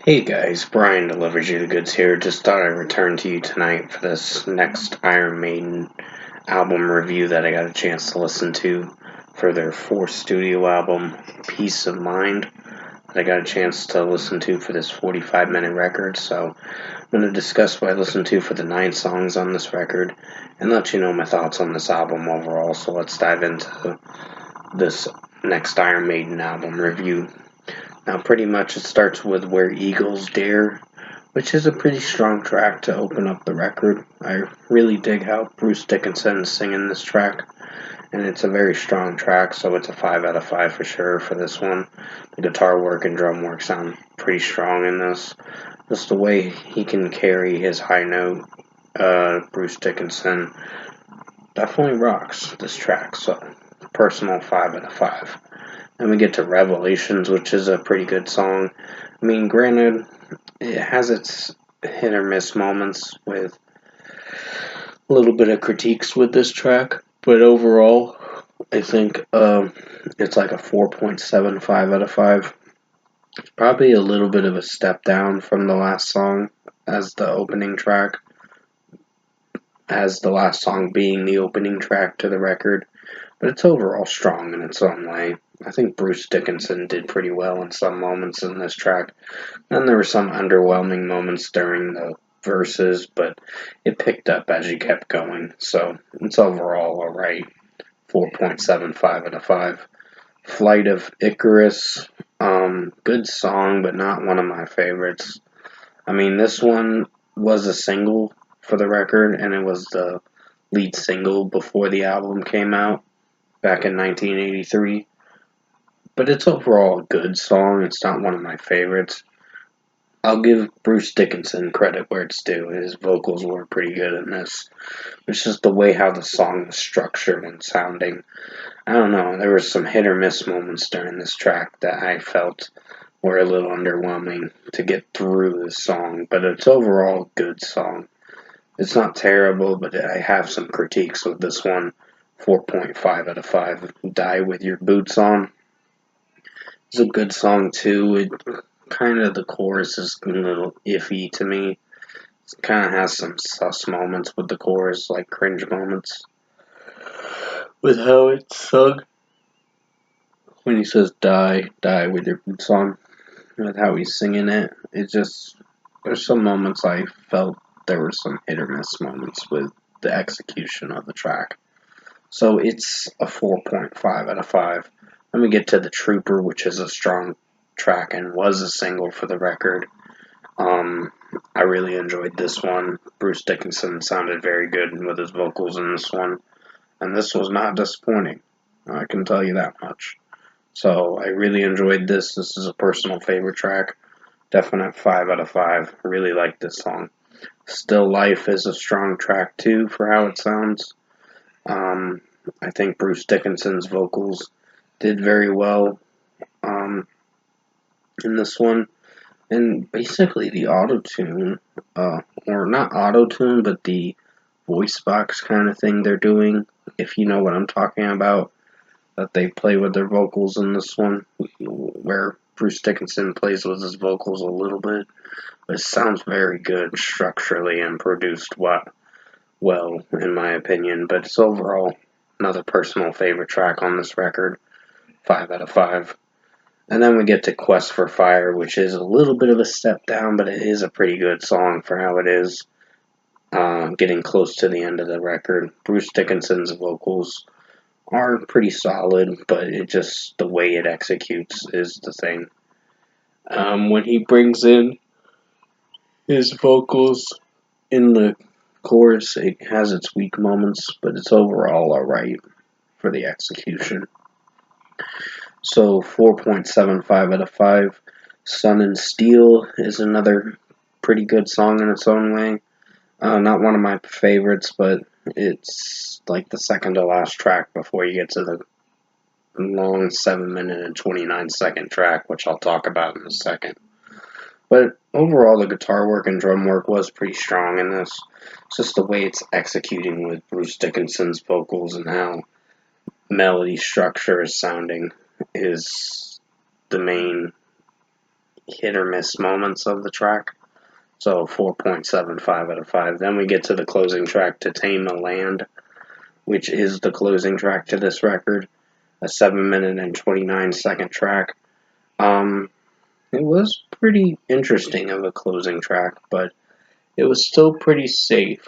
Hey guys, Brian delivers you the goods here. Just thought I'd return to you tonight for this next Iron Maiden album review that I got a chance to listen to for their fourth studio album, Peace of Mind, that I got a chance to listen to for this 45-minute record. So I'm going to discuss what I listened to for the 9 songs on this record and let you know my thoughts on this album overall. So let's dive into this next Iron Maiden album review. Now, pretty much it starts with Where Eagles Dare, which is a pretty strong track to open up the record. I really dig how Bruce Dickinson is singing this track, and it's a very strong track, so it's a 5 out of 5 for sure for this one. The guitar work and drum work sound pretty strong in this. Just the way he can carry his high note, Bruce Dickinson, definitely rocks this track, so personal 5 out of 5. Then we get to Revelations, which is a pretty good song. I mean, granted, it has its hit or miss moments with a little bit of critiques with this track, but overall, I think it's like a 4.75 out of 5. It's probably a little bit of a step down from the last song as the opening track, as the last song being the opening track to the record, but it's overall strong in its own way. I think Bruce Dickinson did pretty well in some moments in this track, and there were some underwhelming moments during the verses, but it picked up as you kept going, so it's overall alright. 4.75 out of 5. Flight of Icarus, good song, but not one of my favorites. I mean, this one was a single for the record, and it was the lead single before the album came out back in 1983. But it's overall a good song. It's not one of my favorites. I'll give Bruce Dickinson credit where it's due. His vocals were pretty good in this. It's just the way how the song was structured and sounding. I don't know. There were some hit or miss moments during this track that I felt were a little underwhelming to get through the song. But it's overall a good song. It's not terrible, but I have some critiques with this one. 4.5 out of 5. Die with Your Boots On. It's a good song too. It kind of, the chorus is a little iffy to me. It kind of has some sus moments with the chorus, like cringe moments with how it's sung. When he says "die, die with your boots on," with how he's singing it, it just, there's some moments I felt there were some hit or miss moments with the execution of the track. So it's a 4.5 out of 5. Then we get to The Trooper, which is a strong track and was a single for the record. I really enjoyed this one. Bruce Dickinson sounded very good with his vocals in this one, and this was not disappointing. I can tell you that much. So I really enjoyed this. This is a personal favorite track. Definite 5 out of 5. Really like this song. Still Life is a strong track too for how it sounds. I think Bruce Dickinson's vocals did very well in this one. And basically the auto-tune, or not auto-tune, but the voice box kind of thing they're doing, if you know what I'm talking about, that they play with their vocals in this one, where Bruce Dickinson plays with his vocals a little bit. But it sounds very good structurally and produced well, in my opinion, but it's overall another personal favorite track on this record, 5 out of 5. And then we get to Quest for Fire, which is a little bit of a step down, but it is a pretty good song for how it is. Getting close to the end of the record. Bruce Dickinson's vocals are pretty solid, but it just, the way it executes is the thing. When he brings in his vocals in the chorus, it has its weak moments, but it's overall alright for the execution. So 4.75 out of 5. Sun and Steel is another pretty good song in its own way. Not one of my favorites, but it's like the second to last track before you get to the long 7-minute and 29-second track, which I'll talk about in a second. But overall, the guitar work and drum work was pretty strong in this. It's just the way it's executing with Bruce Dickinson's vocals and how melody structure is sounding is the main hit or miss moments of the track. So 4.75 out of 5. Then we get to the closing track, To Tame the Land, which is the closing track to this record. A 7-minute and 29-second track. It was pretty interesting of a closing track, but it was still pretty safe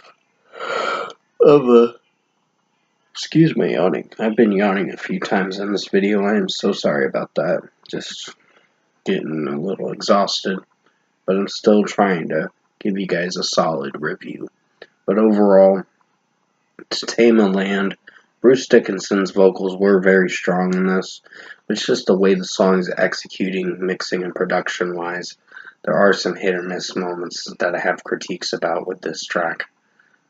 of a... Excuse me, yawning. I've been yawning a few times in this video. I am so sorry about that. Just getting a little exhausted, but I'm still trying to give you guys a solid review. But overall, To Tame a Land, Bruce Dickinson's vocals were very strong in this. It's just the way the song's executing, mixing, and production-wise. There are some hit or miss moments that I have critiques about with this track.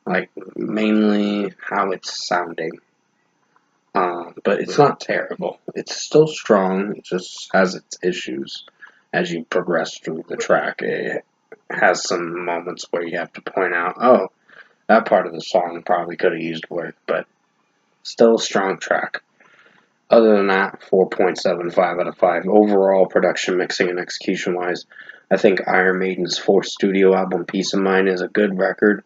Like, mainly how it's sounding. But it's not terrible. It's still strong, it just has its issues as you progress through the track. It has some moments where you have to point out, oh, that part of the song probably could have used work, but still a strong track. Other than that, 4.75 out of 5. Overall, production, mixing, and execution-wise, I think Iron Maiden's fourth studio album, Peace of Mind, is a good record.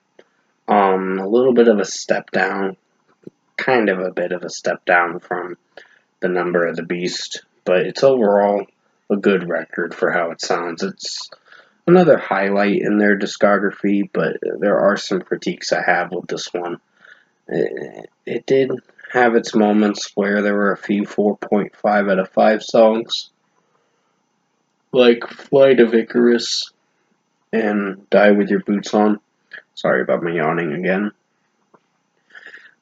A little bit of a step down, kind of a bit of a step down from The Number of the Beast, but it's overall a good record for how it sounds. It's another highlight in their discography, but there are some critiques I have with this one. It did have its moments where there were a few 4.5 out of 5 songs, like Flight of Icarus and Die With Your Boots On. Sorry about my yawning again.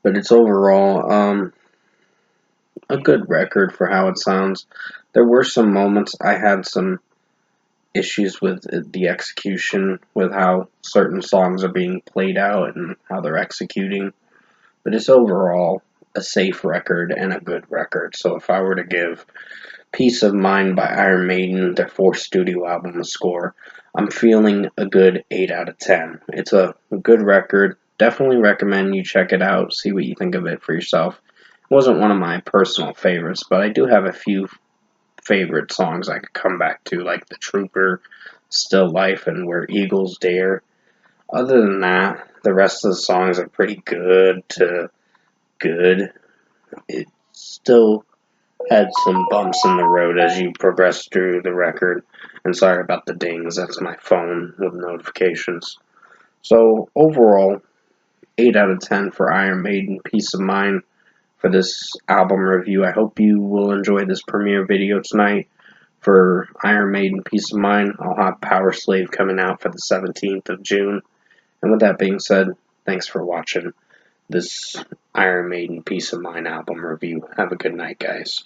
But it's overall a good record for how it sounds. There were some moments I had some issues with the execution, with how certain songs are being played out and how they're executing. But it's overall a safe record and a good record. So if I were to give Peace of Mind by Iron Maiden, their fourth studio album, a score, I'm feeling a good 8 out of 10. It's a good record. Definitely recommend you check it out, see what you think of it for yourself. It wasn't one of my personal favorites, but I do have a few favorite songs I could come back to, like The Trooper, Still Life, and Where Eagles Dare. Other than that, the rest of the songs are pretty good to good. It still had some bumps in the road as you progress through the record. And sorry about the dings, that's my phone with notifications. So overall, 8 out of 10 for Iron Maiden, Peace of Mind for this album review. I hope you will enjoy this premiere video tonight for Iron Maiden, Peace of Mind. I'll have Power Slave coming out for the 17th of June. And with that being said, thanks for watching this Iron Maiden Peace of Mind album review. Have a good night, guys.